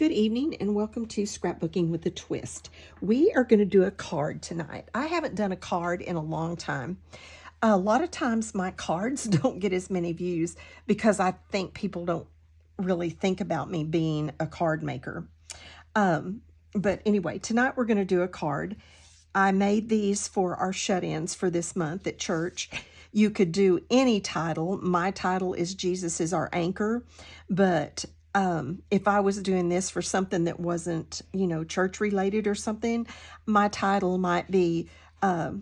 Good evening and welcome to Scrapbooking with a Twist. We are going to do a card tonight. I haven't done a card in a long time. A lot of times my cards don't get as many views because I think people don't really think about me being a card maker. But anyway, tonight we're going to do a card. I made these for our shut-ins for this month at church. You could do any title. My title is Jesus is Our Anchor, but if I was doing this for something that wasn't, church related or something, my title might be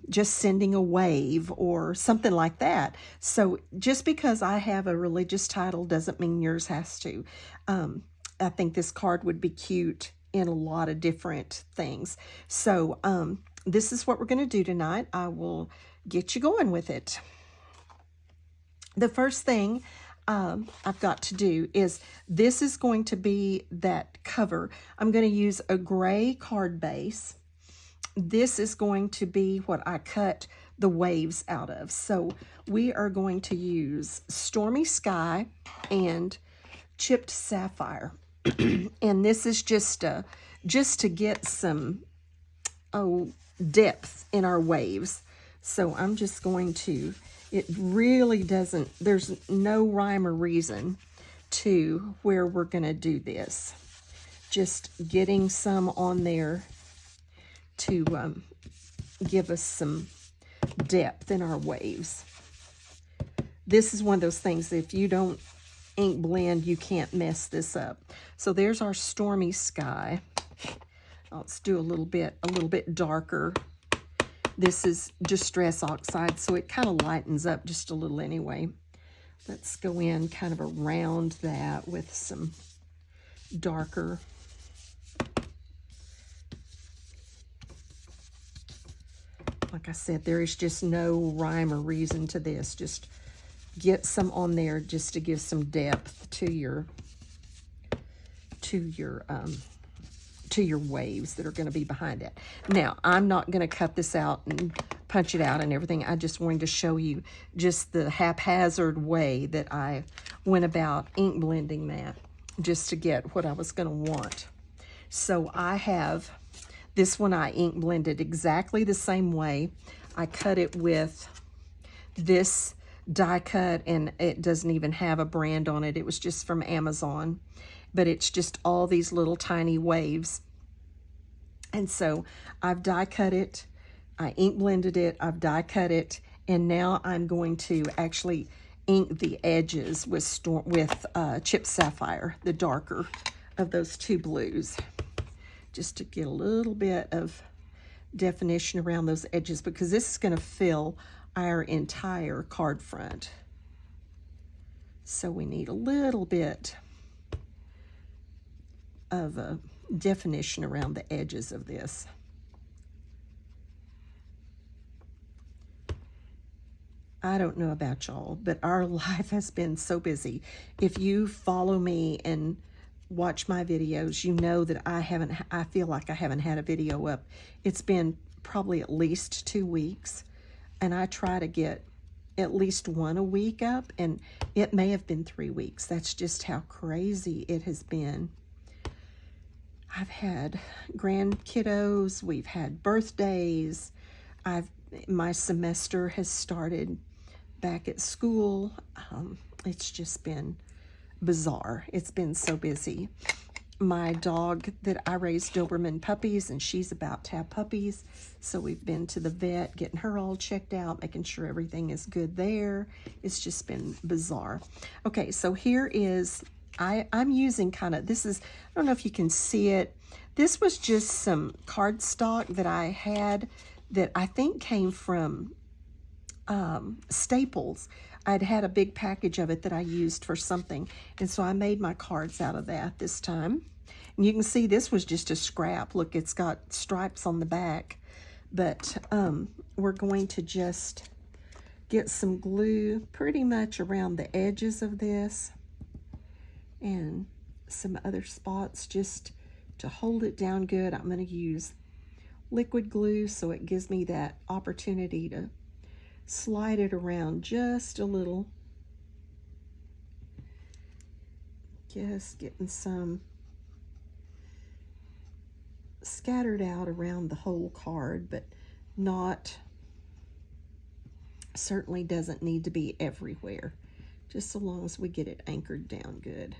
just sending a wave or something like that. So just because I have a religious title doesn't mean yours has to. I think this card would be cute in a lot of different things. So this is what we're going to do tonight. I will get you going with it. The first thing I've got to do is, this is going to be that cover. I'm going to use a gray card base. This is going to be what I cut the waves out of. So we are going to use Stormy Sky and Chipped Sapphire. And this is just to get some depth in our waves. So I'm just going to, it really doesn't, there's no rhyme or reason to where we're going to do this. Just getting some on there to give us some depth in our waves. This is one of those things that if you don't ink blend, you can't mess this up. So there's our Stormy Sky. Let's do a little bit darker. This is Distress Oxide, so it kind of lightens up just a little anyway. Let's go in kind of around that with some darker. Like I said, there is just no rhyme or reason to this. Just get some on there just to give some depth to your waves that are going to be behind it. Now, I'm not going to cut this out and punch it out and everything. I just wanted to show you just the haphazard way that I went about ink blending that just to get what I was going to want. So I have this one, I ink blended exactly the same way. I cut it with this die cut, and it doesn't even have a brand on it. It was just from Amazon, but it's just all these little tiny waves. And so I've die cut it, I ink blended it, I've die cut it, and now I'm going to actually ink the edges with Chipped Sapphire, the darker of those two blues, just to get a little bit of definition around those edges, because this is going to fill our entire card front. So we need a little bit of a definition around the edges of this. I don't know about y'all, but our life has been so busy. If you follow me and watch my videos, you know that I feel like I haven't had a video up. It's been probably at least 2 weeks, and I try to get at least one a week up, and it may have been 3 weeks. That's just how crazy it has been. I've had grand kiddos, we've had birthdays, my semester has started back at school. It's just been bizarre. It's been so busy. My dog that I raised Doberman puppies, and she's about to have puppies, so we've been to the vet getting her all checked out, making sure everything is good there. It's just been bizarre. Okay, so here is, I'm using kind of, this is, I don't know if you can see it. This was just some cardstock that I had that I think came from Staples. I'd had a big package of it that I used for something, and so I made my cards out of that this time. And you can see this was just a scrap. Look, it's got stripes on the back, but we're going to just get some glue pretty much around the edges of this and some other spots just to hold it down good. I'm going to use liquid glue so it gives me that opportunity to slide it around just a little. Just getting some scattered out around the whole card, but not, certainly doesn't need to be everywhere, just so long as we get it anchored down good.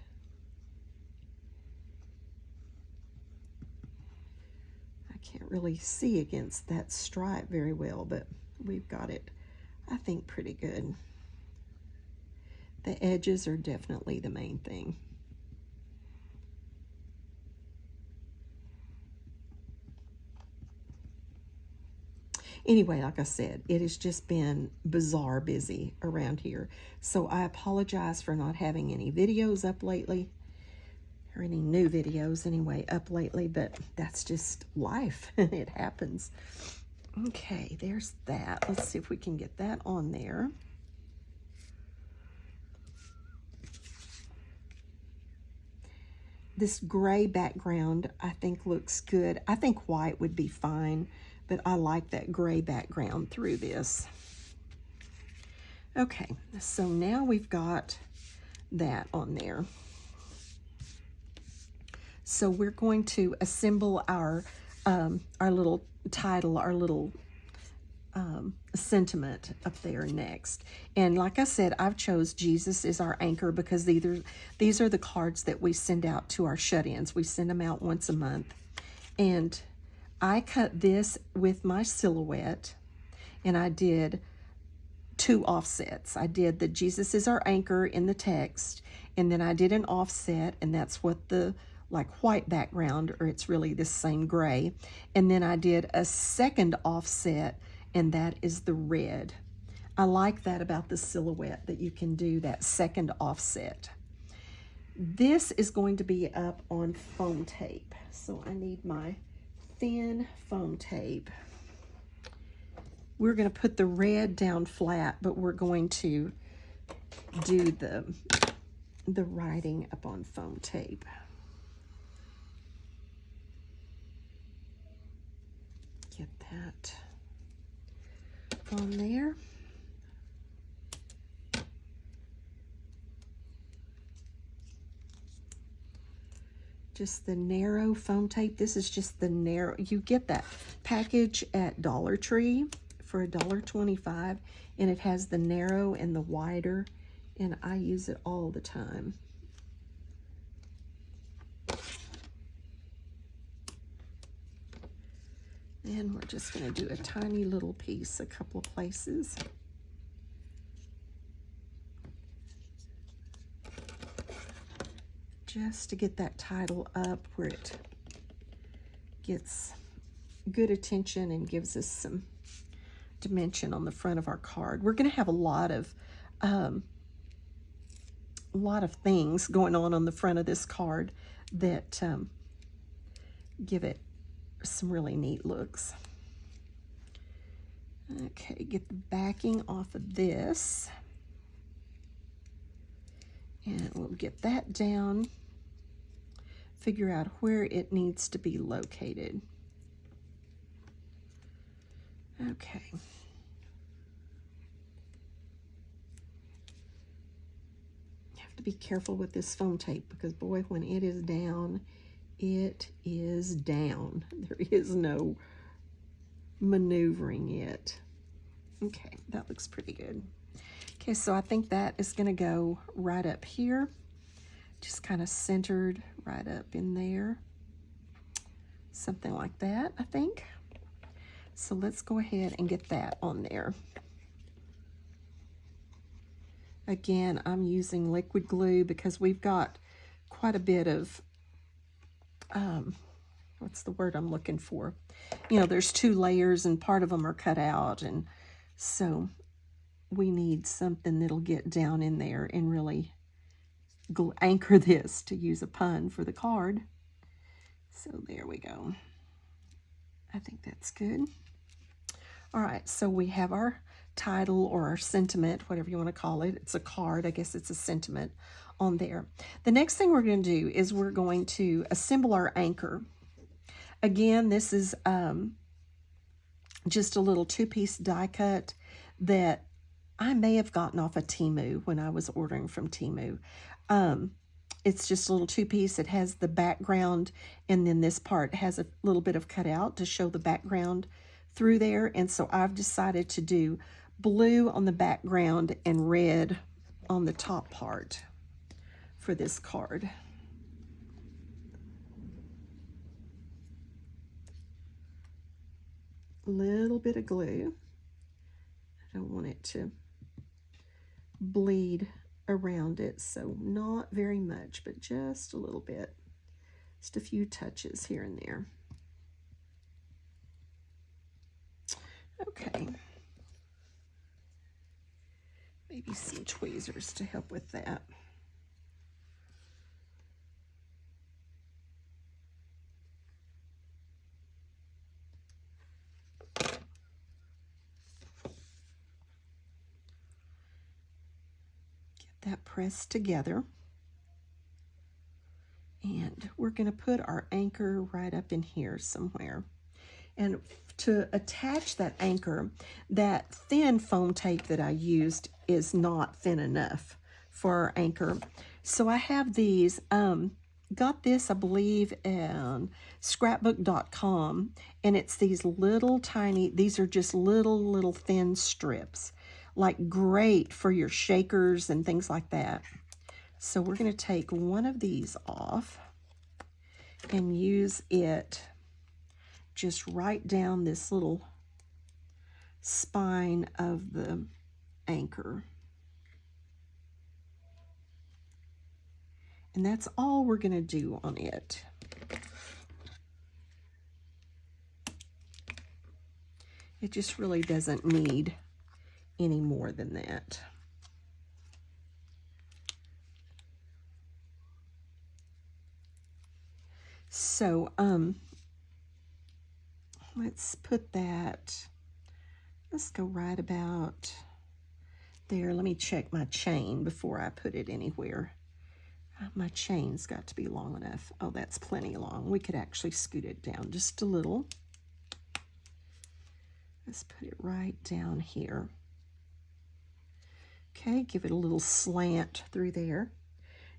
I can't really see against that stripe very well, but we've got it, I think, pretty good. The edges are definitely the main thing. Anyway, like I said, it has just been bizarre busy around here. So I apologize for not having any videos up lately, or any new videos anyway up lately, but that's just life. It happens. Okay, there's that. Let's see if we can get that on there. This gray background, I think, looks good. I think white would be fine, but I like that gray background through this. Okay, so now we've got that on there. So we're going to assemble our little title, our little sentiment up there next. And like I said, I've chose Jesus is our anchor because these are the cards that we send out to our shut-ins. We send them out once a month. And I cut this with my silhouette, and I did 2 offsets. I did the Jesus is our anchor in the text, and then I did an offset, and that's what the like white background, or it's really the same gray. And then I did a second offset, and that is the red. I like that about the silhouette, that you can do that second offset. This is going to be up on foam tape, so I need my thin foam tape. We're going to put the red down flat, but we're going to do the writing up on foam tape. Get that on there. Just the narrow foam tape. This is just the narrow. You get that package at Dollar Tree for $1.25, and it has the narrow and the wider, and I use it all the time. And we're just going to do a tiny little piece, a couple of places. Just to get that title up where it gets good attention and gives us some dimension on the front of our card. We're going to have a lot of things going on the front of this card that give it some really neat looks. Okay, get the backing off of this, and we'll get that down. Figure out where it needs to be located. Okay. You have to be careful with this foam tape because, boy, when it is down, it is down. There is no maneuvering it. Okay, that looks pretty good. Okay, so I think that is going to go right up here. Just kind of centered right up in there. Something like that, I think. So let's go ahead and get that on there. Again, I'm using liquid glue because we've got quite a bit of, what's the word I'm looking for? You know, there's 2 layers and part of them are cut out, and so we need something that'll get down in there and really anchor this, to use a pun for the card. So there we go. I think that's good. All right, so we have our title or our sentiment, whatever you want to call it. It's a card, I guess it's a sentiment on there. The next thing we're going to do is we're going to assemble our anchor. Again, this is just a little 2-piece die cut that I may have gotten off of Temu when I was ordering from Temu. It's just a little two-piece. It has the background, and then this part has a little bit of cutout to show the background through there. And so I've decided to do blue on the background and red on the top part for this card. Little bit of glue. I don't want it to bleed around it, so not very much, but just a little bit. Just a few touches here and there. Okay. Maybe some tweezers to help with that. That pressed together, and we're going to put our anchor right up in here somewhere. And to attach that anchor, that thin foam tape that I used is not thin enough for our anchor. So I have these, got this I believe on scrapbook.com, and it's these little tiny, these are just little thin strips, like great for your shakers and things like that. So we're going to take one of these off and use it just right down this little spine of the anchor. And that's all we're going to do on it. It just really doesn't need any more than that. So, let's put that, let's go right about there. Let me check my chain before I put it anywhere. My chain's got to be long enough. Oh, that's plenty long. We could actually scoot it down just a little. Let's put it right down here. Okay, give it a little slant through there.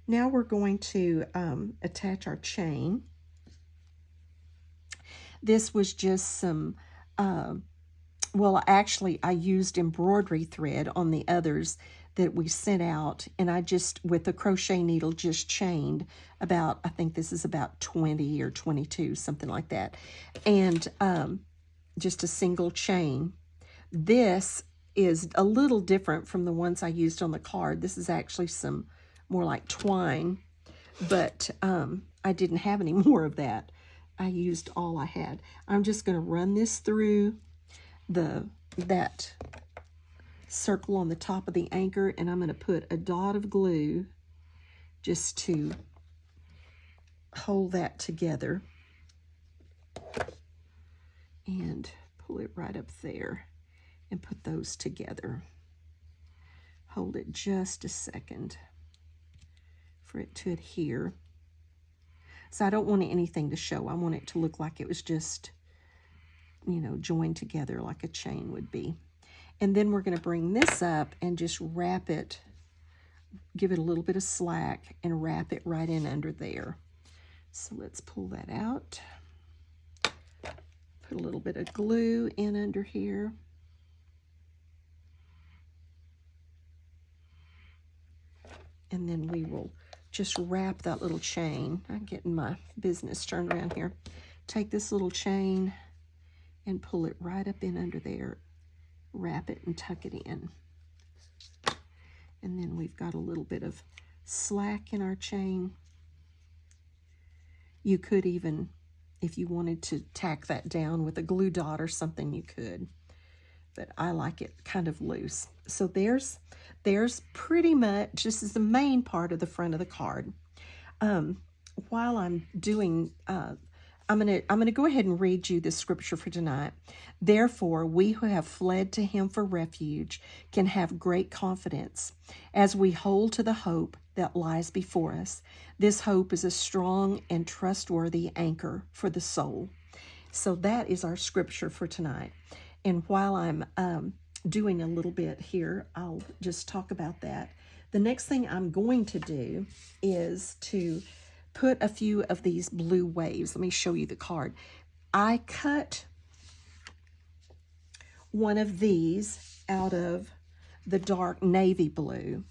Now we're going to attach our chain. This was just some, well, actually, I used embroidery thread on the others that we sent out, and I just, with a crochet needle, just chained about, I think this is about 20 or 22, something like that, and just a single chain. This is a little different from the ones I used on the card. This is actually some more like twine, but I didn't have any more of that. I used all I had. I'm just going to run this through that circle on the top of the anchor, and I'm going to put a dot of glue just to hold that together and pull it right up there and put those together. Hold it just a second for it to adhere. So I don't want anything to show. I want it to look like it was just, you know, joined together like a chain would be. And then we're going to bring this up and just wrap it, give it a little bit of slack and wrap it right in under there. So let's pull that out. Put a little bit of glue in under here. And then we will just wrap that little chain. I'm getting my business turned around here. Take this little chain and pull it right up in under there. Wrap it and tuck it in. And then we've got a little bit of slack in our chain. You could even, if you wanted to tack that down with a glue dot or something, you could. But I like it kind of loose. So there's pretty much, this is the main part of the front of the card. While I'm doing, I'm gonna go ahead and read you the scripture for tonight. Therefore, we who have fled to him for refuge can have great confidence as we hold to the hope that lies before us. This hope is a strong and trustworthy anchor for the soul. So that is our scripture for tonight. And while I'm doing a little bit here, I'll just talk about that. The next thing I'm going to do is to put a few of these blue waves. Let me show you the card. I cut one of these out of the dark navy blue,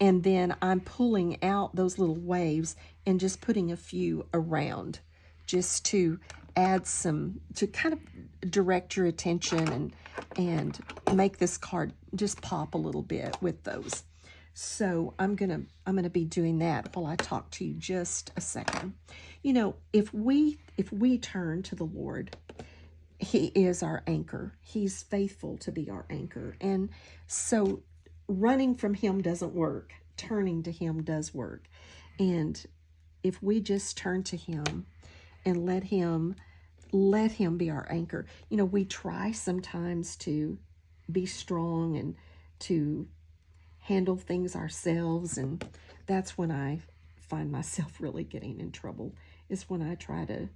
and then I'm pulling out those little waves and just putting a few around just to add some, to kind of direct your attention and make this card just pop a little bit with those. So I'm gonna be doing that while I talk to you just a second. You know, if we turn to the Lord, He is our anchor. He's faithful to be our anchor. And so running from Him doesn't work. Turning to Him does work. And if we just turn to Him and let Him be our anchor. You know, we try sometimes to be strong and to handle things ourselves, and that's when I find myself really getting in trouble, is when I try to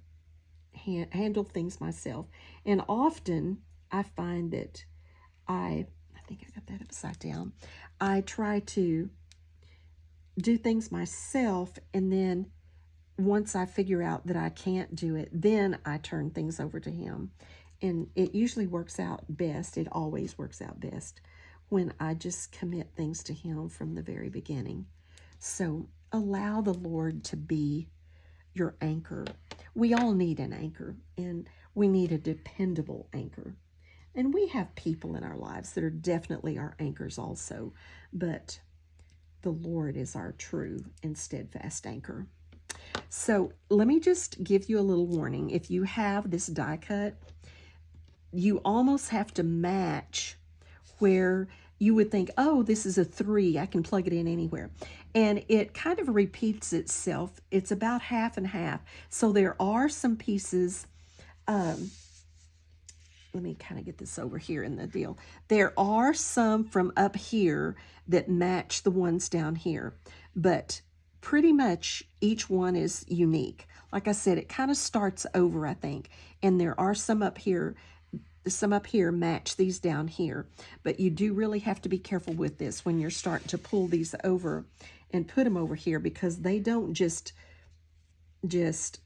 handle things myself. And often I find that I think I got that upside down. I try to do things myself, and then once I figure out that I can't do it, then I turn things over to Him. And it usually works out best. It always works out best when I just commit things to Him from the very beginning. So allow the Lord to be your anchor. We all need an anchor, and we need a dependable anchor. And we have people in our lives that are definitely our anchors also, but the Lord is our true and steadfast anchor. So let me just give you a little warning. If you have this die cut, you almost have to match where you would think, oh, this is a 3, I can plug it in anywhere. And it kind of repeats itself. It's about half and half. So there are some pieces, let me kind of get this over here in the deal. There are some from up here that match the ones down here, but pretty much each one is unique. Like I said, it kind of starts over, I think, and there are some up here. Some up here match these down here, but you do really have to be careful with this when you're starting to pull these over and put them over here, because they don't just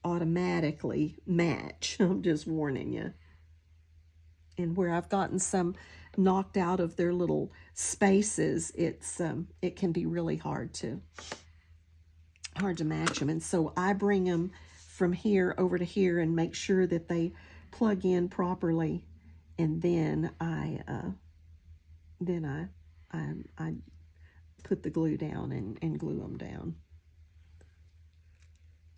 automatically match. I'm just warning you. And where I've gotten some knocked out of their little spaces, it can be really hard to match them. And so I bring them from here over to here and make sure that they plug in properly. And then I put the glue down and glue them down.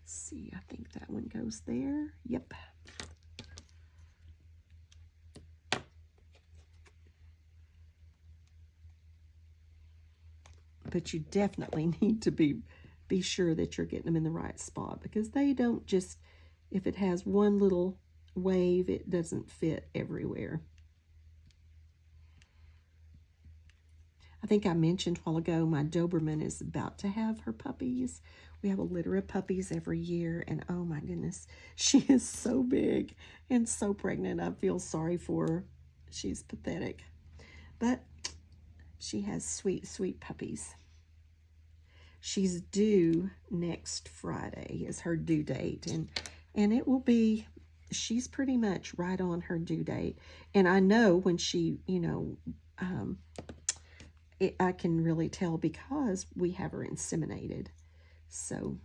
Let's see, I think that one goes there. Yep. But you definitely need to be sure that you're getting them in the right spot, because they don't just, if it has one little wave, it doesn't fit everywhere. I think I mentioned a while ago, my Doberman is about to have her puppies. We have a litter of puppies every year, and oh my goodness, she is so big and so pregnant. I feel sorry for her. She's pathetic, but she has sweet, sweet puppies. She's due next Friday is her due date, and it will be, she's pretty much right on her due date. And I know when she, you know, I can really tell because we have her inseminated. So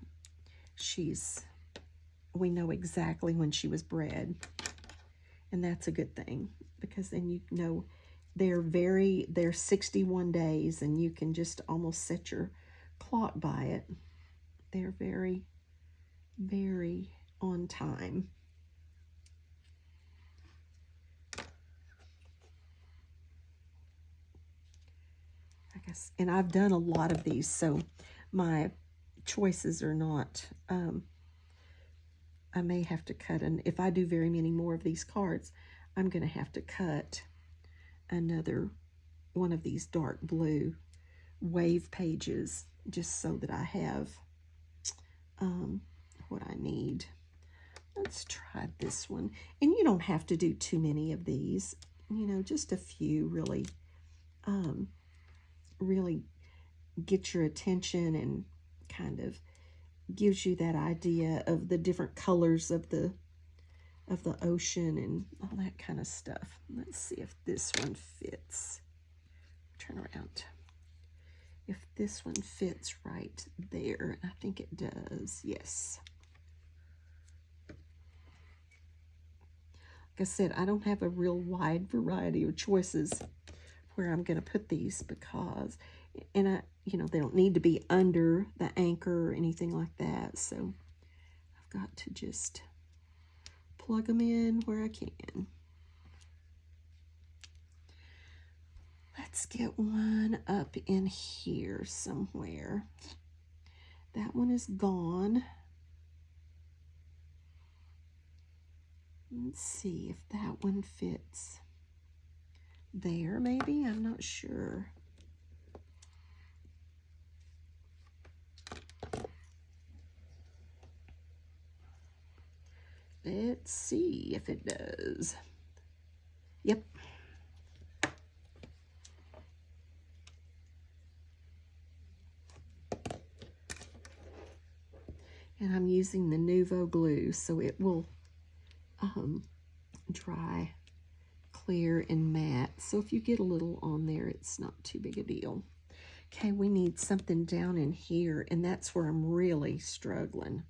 we know exactly when she was bred. And that's a good thing, because then you know they're 61 days, and you can just almost set your clock by it. They're very, very on time. I guess, and I've done a lot of these, so my choices are not, I may have to cut, and if I do very many more of these cards, I'm going to have to cut another one of these dark blue wave pages, just so that I have what I need. Let's try this one. And you don't have to do too many of these, you know, just a few really, really get your attention and kind of gives you that idea of the different colors of the ocean and all that kind of stuff. Let's see if this one fits. Turn around. If this one fits right there. I think it does. Yes. Like I said, I don't have a real wide variety of choices where I'm going to put these because, and they don't need to be under the anchor or anything like that. So I've got to just plug them in where I can. Let's get one up in here somewhere. That one is gone. Let's see if that one fits there, maybe. I'm not sure. Let's see if it does. Yep. And I'm using the Nuvo glue, so it will dry clear and matte. So if you get a little on there, it's not too big a deal. Okay, we need something down in here, and that's where I'm really struggling.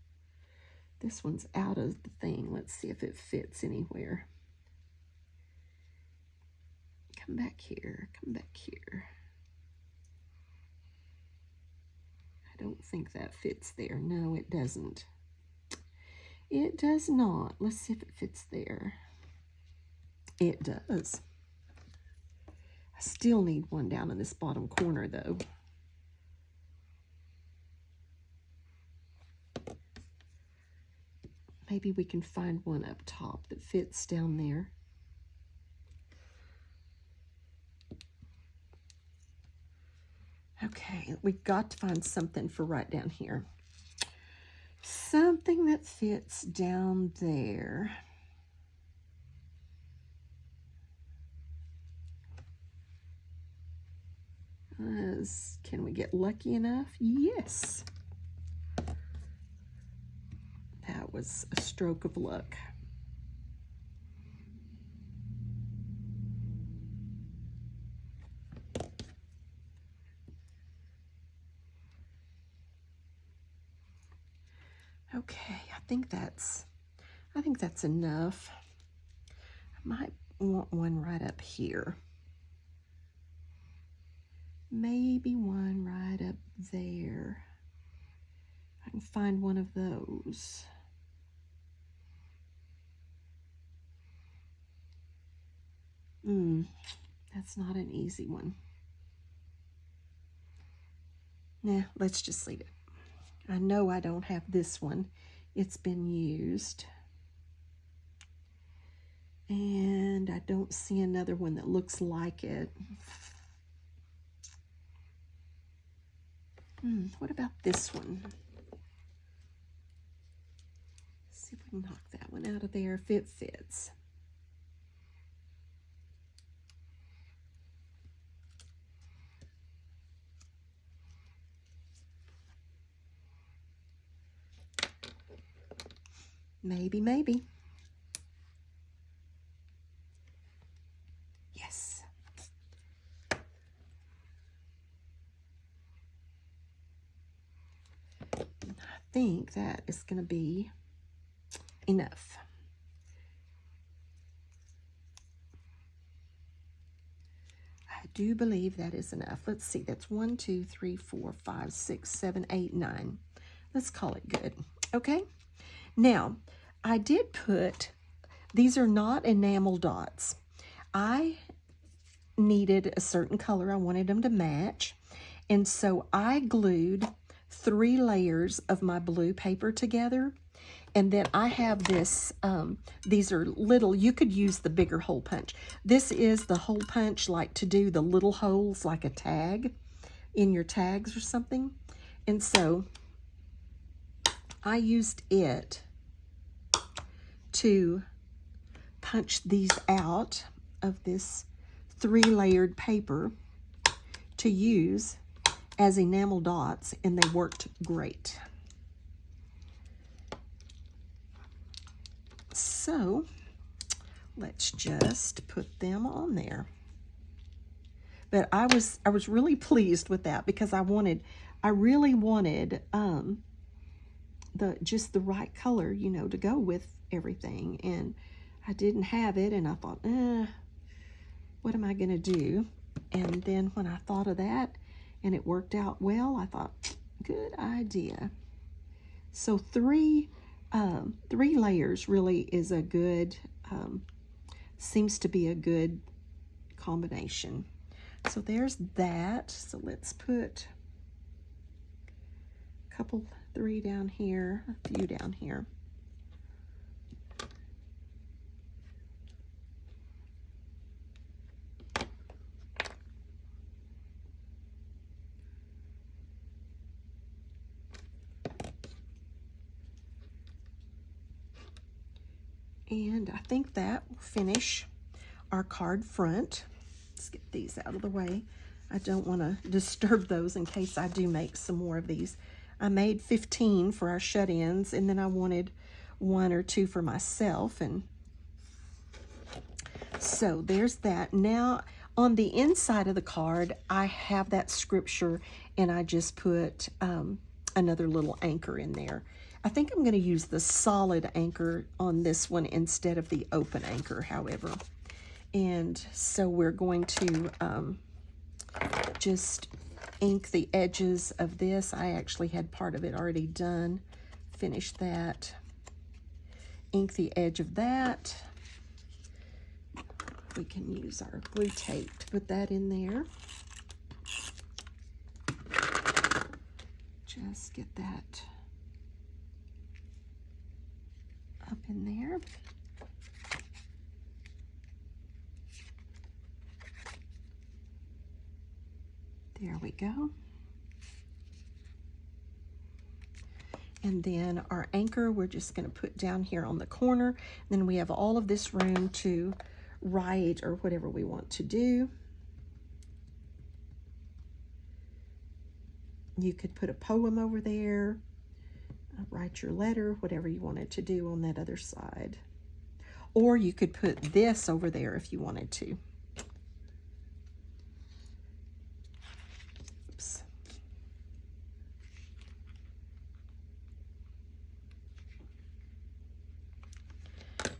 This one's out of the thing. Let's see if it fits anywhere. Come back here, come back here. I don't think that fits there. No, it doesn't. It does not. Let's see if it fits there. It does. I still need one down in this bottom corner, though. Maybe we can find one up top that fits down there. Okay, we've got to find something for right down here. Something that fits down there. Can we get lucky enough? Yes. That was a stroke of luck. Okay, I think that's enough. I might want one right up here. Maybe one right up there. I can find one of those. That's not an easy one. Nah, let's just leave it. I know I don't have this one. It's been used. And I don't see another one that looks like it. What about this one? Let's see if we can knock that one out of there if it fits. Maybe, maybe. Yes. I think that is going to be enough. I do believe that is enough. Let's see. That's 1, 2, 3, 4, 5, 6, 7, 8, 9. Let's call it good. Okay. Now, I did put, these are not enamel dots. I needed a certain color. I wanted them to match. And so I glued 3 layers of my blue paper together. And then I have this, these are little, you could use the bigger hole punch. This is the hole punch, like to do the little holes like a tag in your tags or something. And so I used it to punch these out of this 3-layered paper to use as enamel dots, and they worked great. So let's just put them on there. But I was really pleased with that because I really wanted just the right color, you know, to go with everything, and I didn't have it, and I thought, what am I gonna do? And then when I thought of that and it worked out well, I thought, good idea. So three layers really is a good, seems to be a good combination. So there's that. So let's put a couple, 3 down here, a few down here. And I think that will finish our card front. Let's get these out of the way. I don't want to disturb those in case I do make some more of these. I made 15 for our shut-ins, and then I wanted 1 or 2 for myself. And so there's that. Now, on the inside of the card, I have that scripture, and I just put another little anchor in there. I think I'm going to use the solid anchor on this one instead of the open anchor, however. And so we're going to just ink the edges of this. I actually had part of it already done. Finish that. Ink the edge of that. We can use our glue tape to put that in there. Just get that up in there. There we go. And then our anchor, we're just going to put down here on the corner. Then we have all of this room to write or whatever we want to do. You could put a poem over there, write your letter, whatever you wanted to do on that other side. Or you could put this over there if you wanted to. Oops.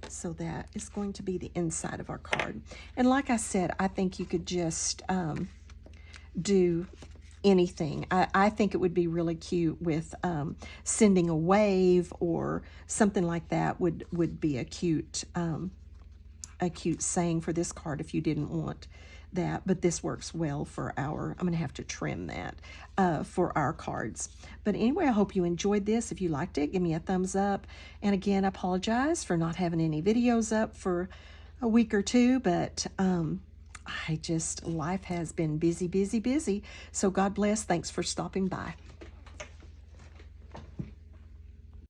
So that is going to be the inside of our card. And like I said, I think you could just do anything. I think it would be really cute with sending a wave or something like that would be a cute saying for this card if you didn't want that. But this works well for our, I'm going to have to trim that for our cards. But anyway, I hope you enjoyed this. If you liked it, give me a thumbs up. And again, I apologize for not having any videos up for a week or two, but life has been busy. So God bless. Thanks for stopping by.